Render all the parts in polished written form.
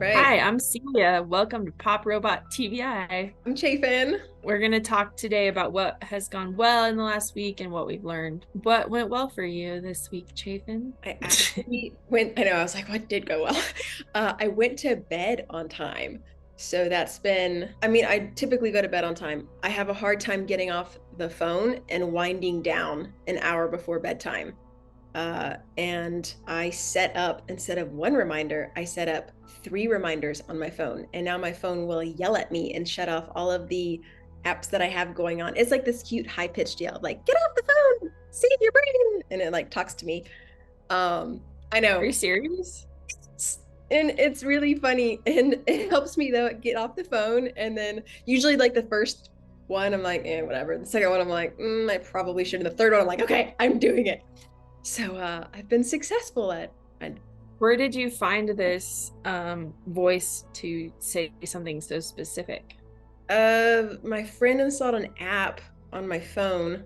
right. Hi, I'm Celia. Welcome to Pop Robot TBI. I'm Chafin. We're going to talk today about what has gone well in the last week and what we've learned. What went well for you this week, Chafin? I actually went, I know, I was like, what did go well? I went to bed on time. So that's been, I mean, I typically go to bed on time. I have a hard time getting off the phone and winding down an hour before bedtime. And I set up, instead of one reminder, I set up three reminders on my phone. And now my phone will yell at me and shut off all of the apps that I have going on. It's like this cute high pitched yell, like, get off the phone, save your brain. And it like talks to me. I Are you know. serious? And it's really funny. And it helps me though get off the phone. And then usually like the first one, I'm like, whatever. The second one, I'm like, I probably should. And the third one, I'm like, okay, I'm doing it. So I've been successful at Where did you find this voice to say something so specific? my friend installed an app on my phone.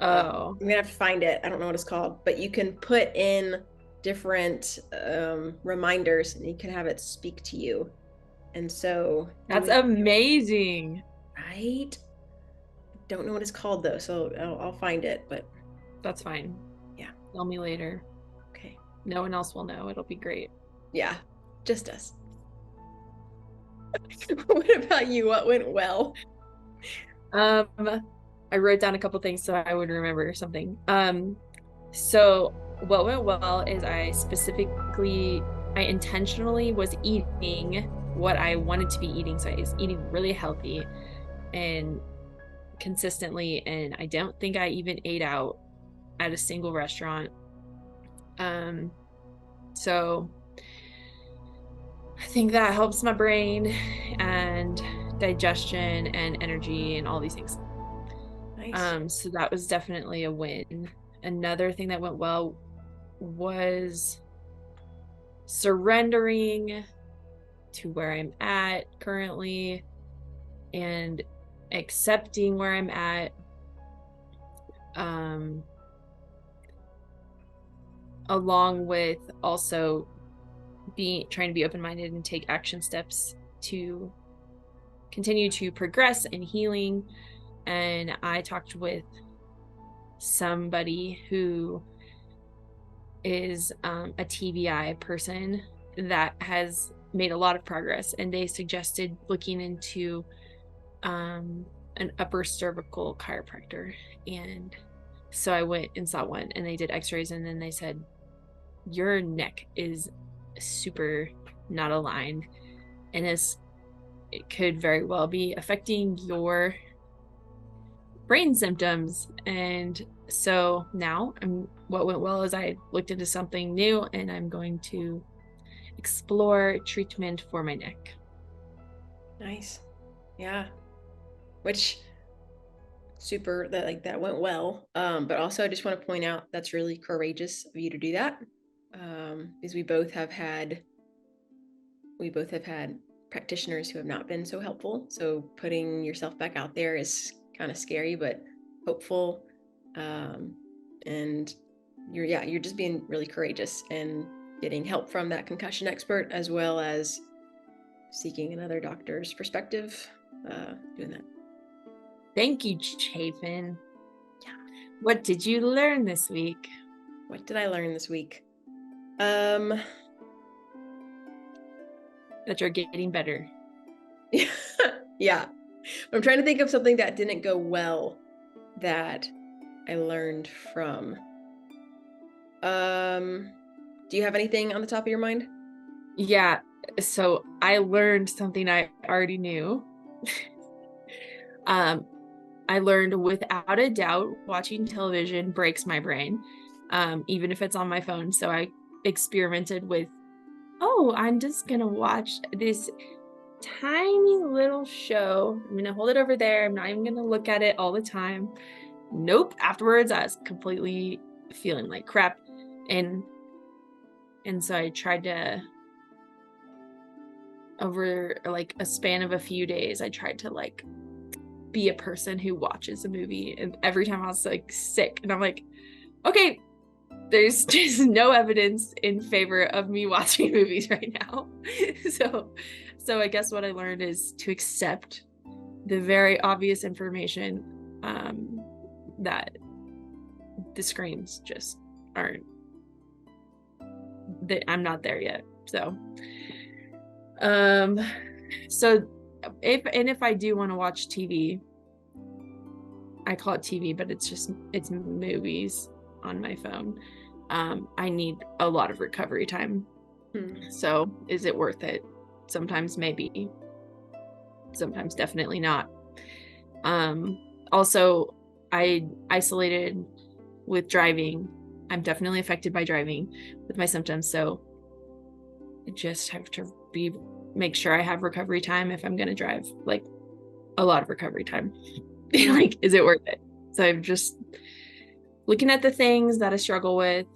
Oh, I'm gonna have to find it. I don't know what it's called, but you can put in different reminders and you can have it speak to you. And so that's amazing. right. Don't know what it's called though, so I'll find it. But That's fine. yeah, Tell me later. okay, No one else will know. It'll be great. yeah, just us. What about you? What went well? Um, I wrote down a couple things so I would remember something. So what went well is I intentionally was eating what I wanted to be eating. So I was eating really healthy and consistently, and I don't think I even ate out at a single restaurant. So I think that helps my brain and digestion and energy and all these things. Nice. So that was definitely a win. Another thing that went well was surrendering to where I'm at currently and accepting where I'm at. Along with also trying to be open-minded and take action steps to continue to progress in healing. And I talked with somebody who is a TBI person that has made a lot of progress, and they suggested looking into an upper cervical chiropractor. And so I went and saw one, and they did x-rays, and then they said, your neck is super not aligned, and it could very well be affecting your brain symptoms. And so now what went well is I looked into something new, and I'm going to explore treatment for my neck. Nice. Yeah. Which super that like that went well. But also I just want to point out that's really courageous of you to do that. Because we both have had practitioners who have not been so helpful. So putting yourself back out there is kind of scary, but hopeful. And you're just being really courageous and getting help from that concussion expert, as well as seeking another doctor's perspective, doing that. Thank you, Chafin. What did you learn this week? What did I learn this week? That you're getting better. Yeah. I'm trying to think of something that didn't go well that I learned from. Do you have anything on the top of your mind? Yeah, so I learned something I already knew. I learned without a doubt watching television breaks my brain, even if it's on my phone. So I experimented with, I'm just gonna watch this tiny little show. I'm gonna hold it over there. I'm not even gonna look at it all the time. Nope. Afterwards, I was completely feeling like crap. And so I tried to, over like a span of a few days, I tried to like be a person who watches a movie. And every time I was like sick, and I'm like, okay, there's just no evidence in favor of me watching movies right now. So I guess what I learned is to accept the very obvious information, that the screens just aren't, that I'm not there yet. So if I do want to watch TV, I call it TV, but it's movies on my phone. I need a lot of recovery time. So is it worth it? Sometimes maybe, sometimes definitely not. Also, I isolated with driving. I'm definitely affected by driving with my symptoms. So I just have to make sure I have recovery time if I'm going to drive, like a lot of recovery time. Like, is it worth it? So I'm just looking at the things that I struggle with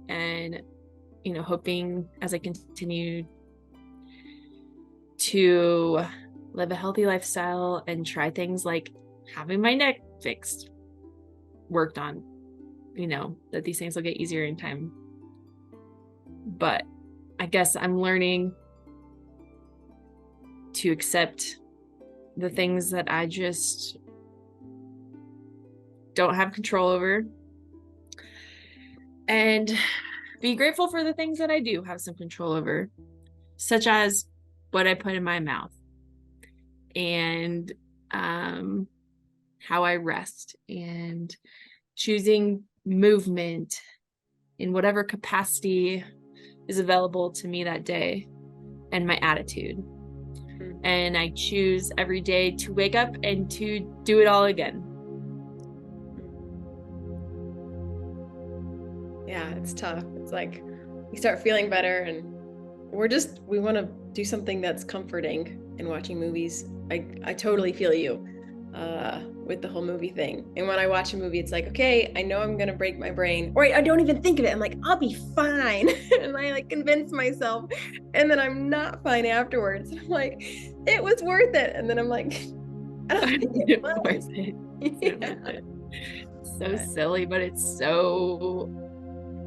and, hoping as I continue to live a healthy lifestyle and try things like having my neck fixed, worked on, that these things will get easier in time. But I guess I'm learning to accept the things that I just don't have control over, and be grateful for the things that I do have some control over, such as what I put in my mouth and how I rest, and choosing movement in whatever capacity is available to me that day, and my attitude. And I choose every day to wake up and to do it all again. Yeah, it's tough. It's like we start feeling better and we want to do something that's comforting in watching movies. I totally feel you with the whole movie thing. And when I watch a movie, it's like, okay, I know I'm going to break my brain, or I don't even think of it. I'm like, I'll be fine. And I like convince myself, and then I'm not fine afterwards. I'm like, it was worth it. And then I'm like, I don't think it was worth it. Yeah. So silly, but it's so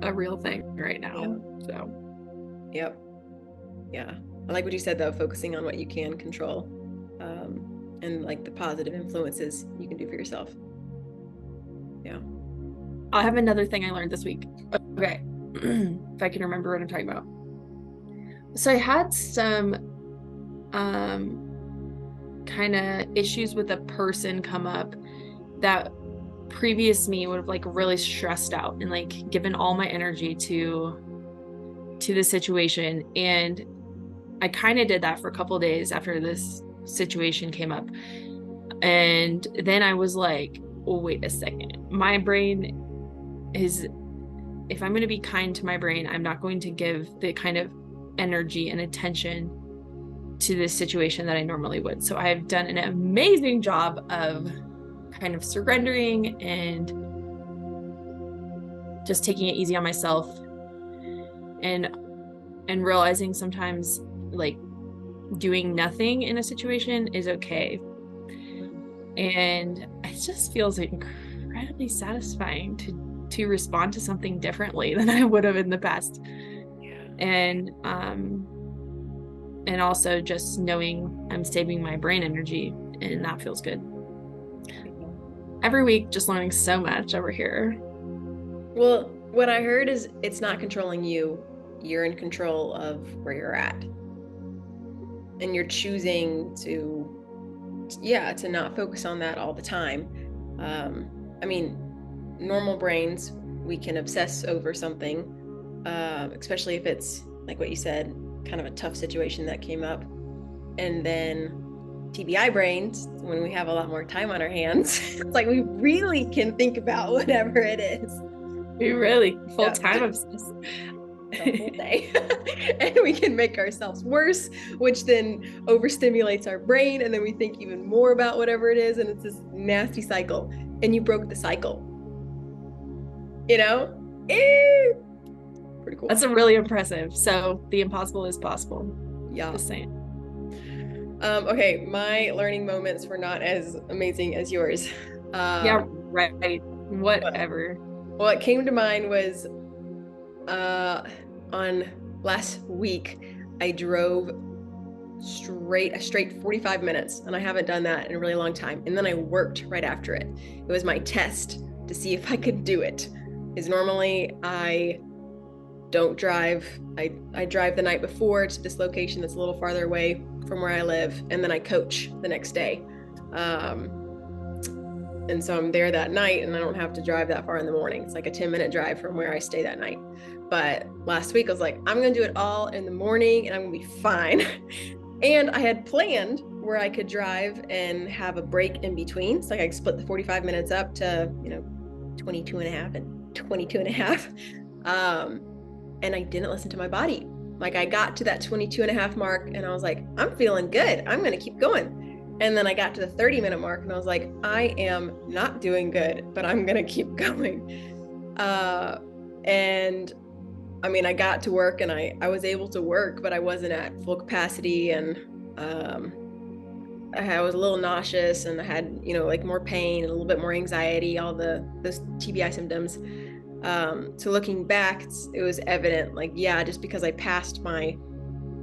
a real thing right now. Yeah. So yep. Yeah, I like what you said though, focusing on what you can control, and like the positive influences you can do for yourself. Yeah. I have another thing I learned this week. Okay. If I can remember what I'm talking about. So I had some kind of issues with a person come up that previous me would have like really stressed out and like given all my energy to the situation. And I kind of did that for a couple of days after this situation came up. And then I was like, oh, wait a second. My brain is, if I'm going to be kind to my brain, I'm not going to give the kind of energy and attention to this situation that I normally would. So I've done an amazing job of kind of surrendering and just taking it easy on myself, and realizing sometimes like doing nothing in a situation is okay. And it just feels incredibly satisfying to respond to something differently than I would have in the past. And also just knowing I'm saving my brain energy, and that feels good. Every week, just learning so much over here. Well, what I heard is it's not controlling you. You're in control of where you're at. And you're choosing to not focus on that all the time. I mean, normal brains, we can obsess over something, especially if it's like what you said, kind of a tough situation that came up. And then TBI brains, when we have a lot more time on our hands, it's like we really can think about whatever it is. We really full-time obsessed. The whole day. And we can make ourselves worse, which then overstimulates our brain, and then we think even more about whatever it is, and it's this nasty cycle. And you broke the cycle. Pretty cool. That's really impressive. So the impossible is possible. Yeah. Just saying. Okay, my learning moments were not as amazing as yours. Yeah, right. Whatever. What came to mind was Uh, on last week, I drove a straight 45 minutes, and I haven't done that in a really long time. And then I worked right after it. It was my test to see if I could do it. Because normally I don't drive. I drive the night before to this location that's a little farther away from where I live, and then I coach the next day. Um, and so I'm there that night, and I don't have to drive that far in the morning. It's like a 10-minute drive from where I stay that night. But last week I was like, I'm gonna do it all in the morning, and I'm gonna be fine. And I had planned where I could drive and have a break in between. So like I split the 45 minutes up to, 22 and a half and 22 and a half. And I didn't listen to my body. Like I got to that 22 and a half mark and I was like, I'm feeling good. I'm going to keep going. And then I got to the 30-minute mark and I was like, I am not doing good, but I'm going to keep going. And I mean, I got to work and I was able to work, but I wasn't at full capacity. And I was a little nauseous and I had, like more pain and a little bit more anxiety, all those TBI symptoms. So looking back, it was evident, like, yeah, just because I passed my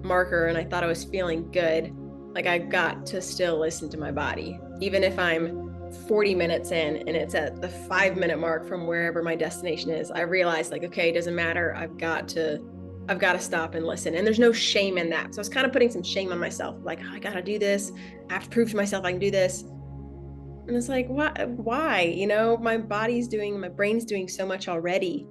marker and I thought I was feeling good, like I got to still listen to my body. Even if I'm 40 minutes in and it's at the 5-minute mark from wherever my destination is, I realized like, okay, it doesn't matter. I've got to stop and listen. And there's no shame in that. So I was kind of putting some shame on myself. Like, oh, I got to do this. I have to prove to myself I can do this. And it's like, why? My brain's doing so much already.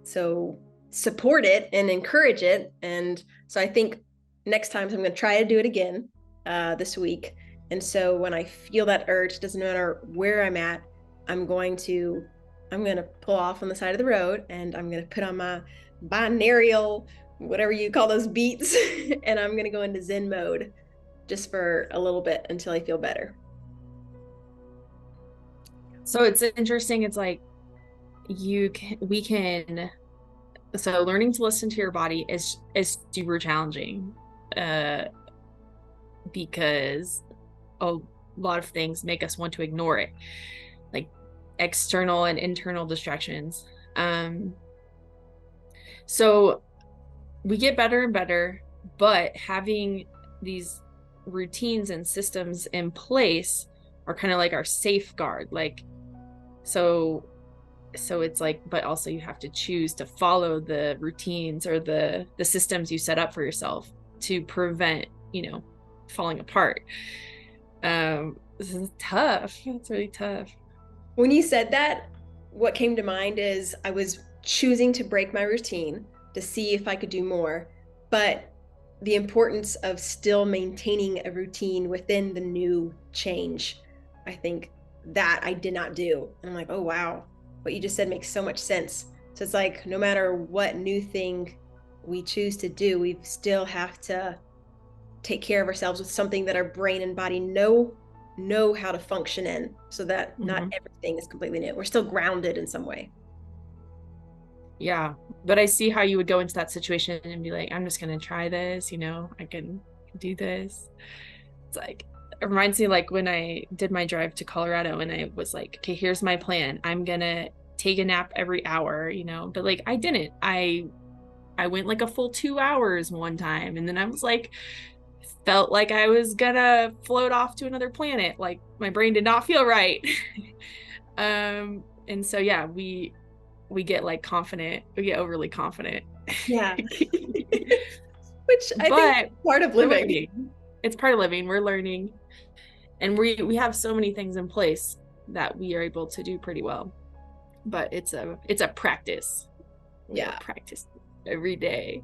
So support it and encourage it. And so I think next time I'm going to try to do it again this week. And so when I feel that urge, doesn't matter where I'm at, I'm going to pull off on the side of the road and I'm going to put on my binaural, whatever you call those beats, and I'm going to go into Zen mode just for a little bit until I feel better. So it's interesting. It's like so learning to listen to your body is super challenging, because a lot of things make us want to ignore it, like external and internal distractions. So we get better and better, but having these routines and systems in place are kind of like our safeguard. Like, so it's like, but also you have to choose to follow the routines or the systems you set up for yourself to prevent, falling apart. This is tough. It's really tough. When you said that, what came to mind is I was choosing to break my routine to see if I could do more, but the importance of still maintaining a routine within the new change, I think that I did not do. And I'm like, oh, wow, what you just said makes so much sense. So it's like, no matter what new thing we choose to do, we still have to take care of ourselves with something that our brain and body know how to function in, so that not everything is completely new. We're still grounded in some way. Yeah, but I see how you would go into that situation and be like, I'm just gonna try this, I can do this. It's like, it reminds me like when I did my drive to Colorado and I was like, okay, here's my plan. I'm gonna take a nap every hour, but like I didn't. I went like a full 2 hours one time, and then I was like, felt like I was gonna float off to another planet. Like my brain did not feel right. And so yeah, we get like confident, we get overly confident. Yeah. Which I think is part of living. It's part of living. We're learning. And we have so many things in place that we are able to do pretty well. But it's a practice. Yeah. Practice every day.